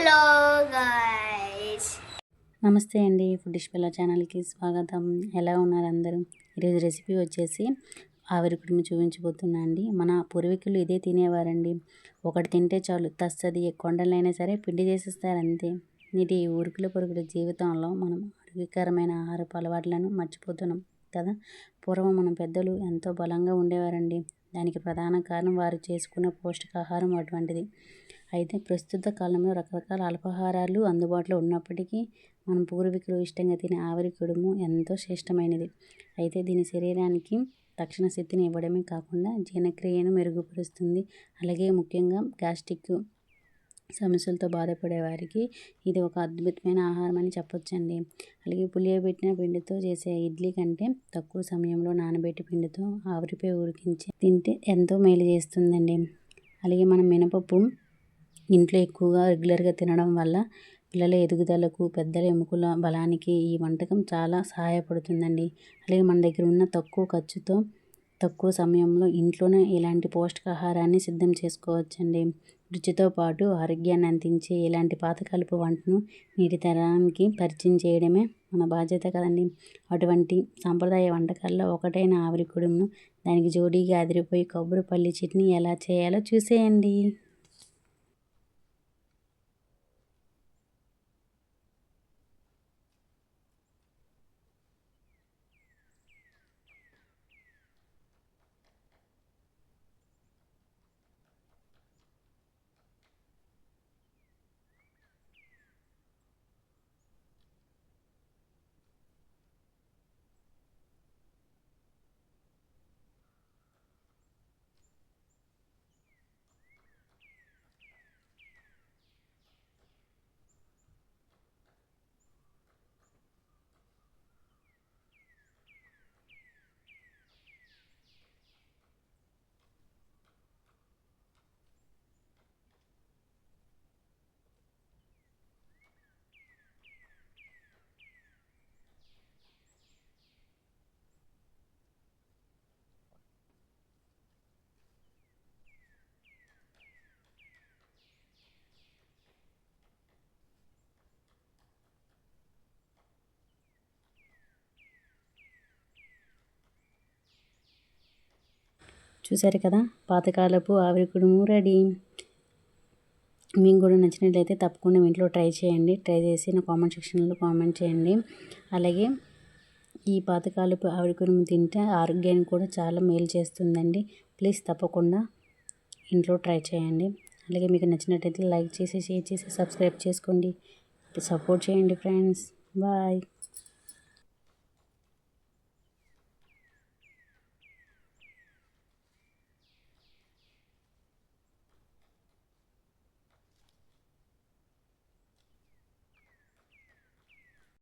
Hello guys, నమస్తే అండి. Food పిల్ల ఛానల్కి స్వాగతం. ఎలా ఉన్నారు అందరూ? ఈరోజు రెసిపీ వచ్చేసి ఆవిరి కుడుము చూపించబోతున్నా అండి. మన పూర్వీకులు ఇదే తినేవారండి. ఒకటి తింటే చాలు తస్తది కొండలైనా సరే పిండి చేసేస్తారు అంతే. నేటి ఉరుకుల పొరుగుల జీవితంలో మనం ఆరోగ్యకరమైన ఆహారపు అలవాట్లను మర్చిపోతున్నాం కదా. పూర్వం మన పెద్దలు ఎంతో బలంగా ఉండేవారండి. దానికి ప్రధాన కారణం వారు చేసుకున్న పౌష్టికాహారం అటువంటిది. అయితే ప్రస్తుత కాలంలో రకరకాల అల్పాహారాలు అందుబాటులో ఉన్నప్పటికీ మన పూర్వీకులు ఇష్టంగా తినే ఆవిరి కుడుము ఎంతో శ్రేష్టమైనది. అయితే దీని శరీరానికి తక్షణ శక్తిని ఇవ్వడమే కాకుండా జీర్ణక్రియను మెరుగుపరుస్తుంది. అలాగే ముఖ్యంగా గ్యాస్ట్రిక్ సమస్యలతో బాధపడే వారికి ఇది ఒక అద్భుతమైన ఆహారం అని చెప్పొచ్చండి. అలాగే పులియబెట్టిన పిండితో చేసే ఇడ్లీ కంటే తక్కువ సమయంలో నానబెట్టి పిండితో ఆవిరిపై ఉడికించి తింటే ఎంతో మేలు చేస్తుందండి. అలాగే మనం మినపప్పు ఇంట్లో ఎక్కువగా రెగ్యులర్గా తినడం వల్ల పిల్లల ఎదుగుదలకు, పెద్దల ఎముకల బలానికి ఈ వంటకం చాలా సహాయపడుతుందండి. అలాగే మన దగ్గర ఉన్న తక్కువ ఖర్చుతో తక్కువ సమయంలో ఇంట్లోనే ఇలాంటి పౌష్టికాహారాన్ని సిద్ధం చేసుకోవచ్చండి. రుచితో పాటు ఆరోగ్యాన్ని అందించే ఇలాంటి పాతకాలపు వంటను నేటి తరానికి పరిచయం చేయడమే మన బాధ్యత కదండి. అటువంటి సాంప్రదాయ వంటకాల్లో ఒకటైన ఆవిరి కుడుమును దానికి జోడీగా అదిరిపోయి కొబ్బరి పల్లి చట్నీ ఎలా చేయాలో చూసేయండి. చూసారు కదా, పాతకాలపు ఆవిరి కుడుము రెడీ. మీకు కూడా నచ్చినట్లయితే తప్పకుండా మీ ఇంట్లో ట్రై చేయండి. ట్రై చేసి నా కామెంట్ సెక్షన్లో కామెంట్ చేయండి. అలాగే ఈ పాతకాలపు ఆవిరి కుడుము తింటే ఆరోగ్యానికి కూడా చాలా మేలు చేస్తుందండి. ప్లీజ్ తప్పకుండా ఇంట్లో ట్రై చేయండి. అలాగే మీకు నచ్చినట్లయితే లైక్ చేసి, షేర్ చేసి, సబ్స్క్రైబ్ చేసుకోండి. సపోర్ట్ చేయండి ఫ్రెండ్స్. బాయ్.